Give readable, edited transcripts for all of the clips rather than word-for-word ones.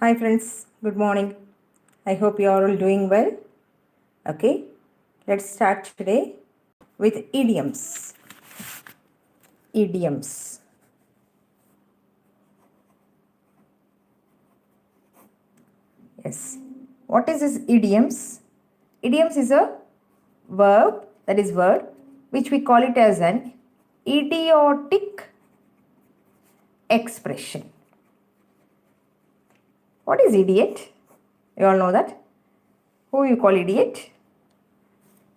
Hi friends, good morning. I hope you are all doing well. Okay, let's start today with idioms. Idioms. Yes. What is this idioms? Idioms is a verb, that is word, which we call it as an idiotic expression. What is idiot? You all know that? Who you call idiot?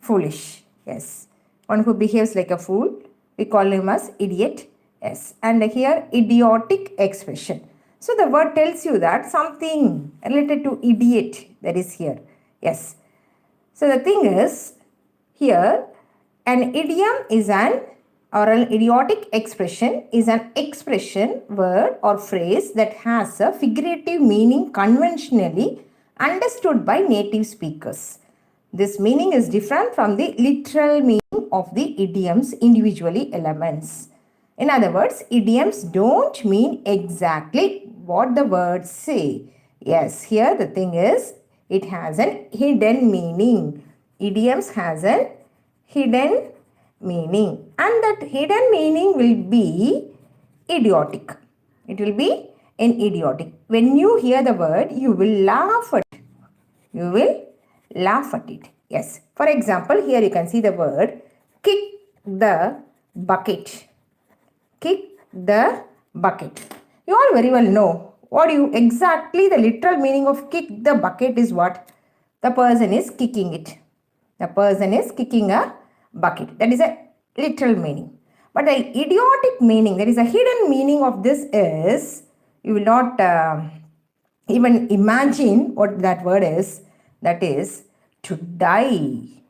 Foolish. Yes. One who behaves like a fool, we call him as idiot. Yes. And here idiotic expression. So the word tells you that something related to idiot that is here. Yes. So the thing is here an idiom is an idiotic expression is an expression, word or phrase that has a figurative meaning conventionally understood by native speakers. This meaning is different from the literal meaning of the idiom's individually elements. In other words, idioms don't mean exactly what the words say. Yes, here the thing is, it has an hidden meaning. Idioms has an hidden meaning, and that hidden meaning will be idiotic. It will be an idiotic. When you hear the word, you will laugh at it. You will laugh at it. Yes. For example, here you can see the word kick the bucket. Kick the bucket. You all very well know what you exactly the literal meaning of kick the bucket is what? The person is kicking it. The person is kicking a bucket. That is a literal meaning. But the idiotic meaning, there is a hidden meaning of this is, you will not even imagine what that word is. That is to die.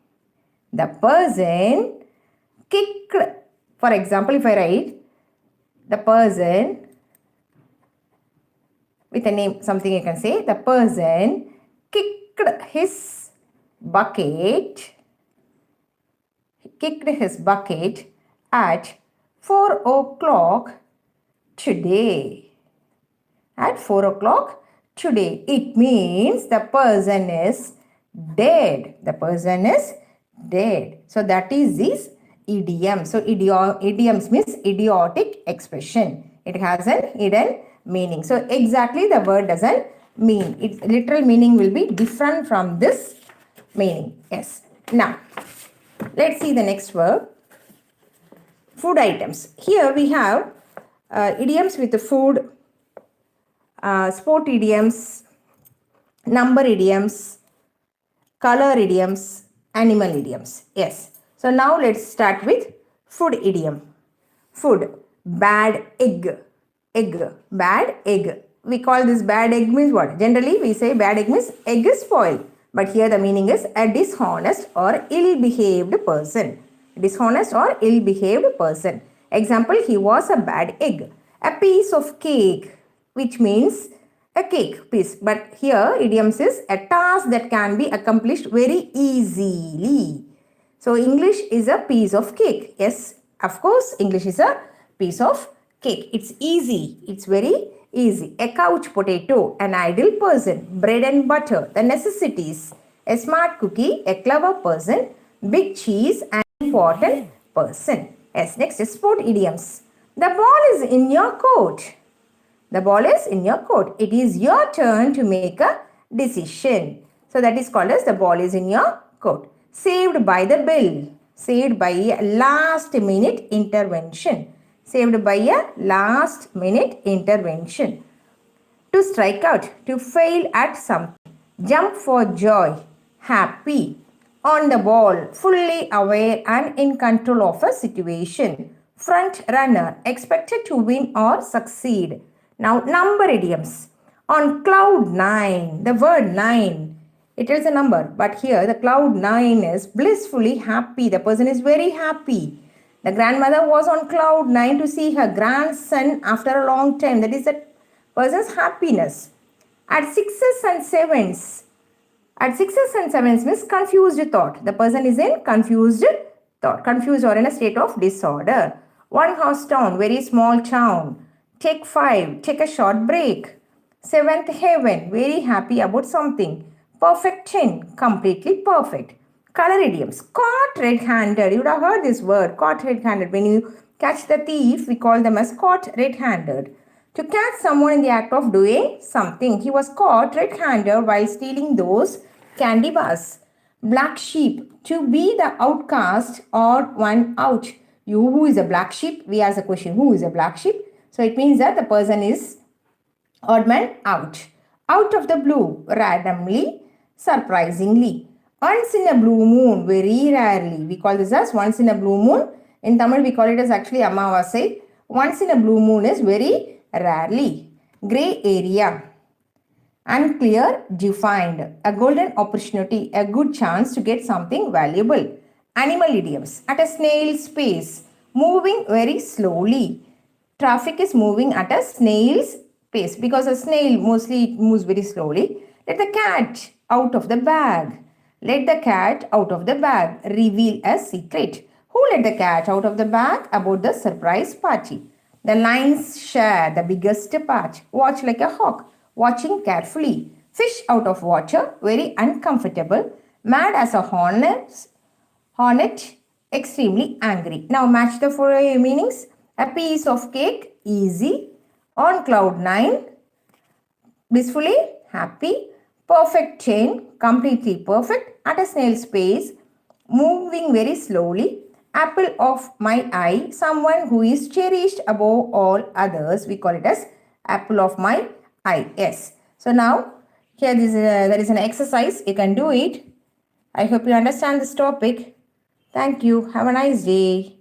The person kicked, for example, if I write the person with a name, something you can say, the person kicked his bucket at 4 o'clock today. At 4 o'clock today. It means the person is dead. The person is dead. So that is this idiom. So idioms means idiotic expression. It has an hidden meaning. So exactly the word doesn't mean. Its literal meaning will be different from this meaning. Yes. Now, let's see the next verb. Food items. Here we have idioms with the food, sport idioms, number idioms, color idioms, animal idioms. Yes. So now let's start with food idiom. Food. Bad egg. Egg. Bad egg. We call this bad egg means what? Generally we say bad egg means egg is spoiled. But here the meaning is a dishonest or ill-behaved person. Dishonest or ill-behaved person. Example, he was a bad egg. A piece of cake, which means a cake piece. But here idioms is a task that can be accomplished very easily. So English is a piece of cake. Yes, of course, English is a piece of cake. It's easy. It's very easy. A couch potato, an ideal person, bread and butter, the necessities, a smart cookie, a clever person, big cheese, an important person. Yes, next is sport idioms. The ball is in your court. The ball is in your court. It is your turn to make a decision. So that is called as the ball is in your court. Saved by the bell. Saved by a last minute intervention. Saved by a last minute intervention. To strike out. To fail at something. Jump for joy. Happy. On the ball. Fully aware and in control of a situation. Front runner. Expected to win or succeed. Now, number idioms. On cloud 9, the word 9, it is a number, but here the cloud 9 is blissfully happy. The person is very happy. The grandmother was on cloud 9 to see her grandson after a long time. That is the person's happiness. At 6s and 7s, means confused thought. The person is in confused thought, confused or in a state of disorder. One horse town, very small town. Take 5, take a short break. Seventh heaven, very happy about something. Perfect chin, completely perfect. Color idioms, caught red-handed. You would have heard this word, caught red-handed. When you catch the thief, we call them as caught red-handed. To catch someone in the act of doing something. He was caught red-handed while stealing those candy bars. Black sheep, to be the outcast or one out. You, who is a black sheep? We ask the question, who is a black sheep? So it means that the person is odd man out. Out of the blue, randomly, surprisingly. Once in a blue moon, very rarely. We call this as once in a blue moon. In Tamil, we call it as actually Amavasai. Once in a blue moon is very rarely. Grey area. Unclear, defined. A golden opportunity, a good chance to get something valuable. Animal idioms. At a snail's pace. Moving very slowly. Traffic is moving at a snail's pace because a snail mostly moves very slowly. Let the cat out of the bag. Let the cat out of the bag. Reveal a secret. Who let the cat out of the bag? About the surprise party. The lion's share the biggest part. Watch like a hawk. Watching carefully. Fish out of water. Very uncomfortable. Mad as a hornet, extremely angry. Now match the four meanings. A piece of cake, easy. On cloud 9, blissfully, happy. Perfect chain, completely perfect. At a snail's pace, moving very slowly. Apple of my eye, someone who is cherished above all others. We call it as apple of my eye. Yes. So now, here there is an exercise. You can do it. I hope you understand this topic. Thank you. Have a nice day.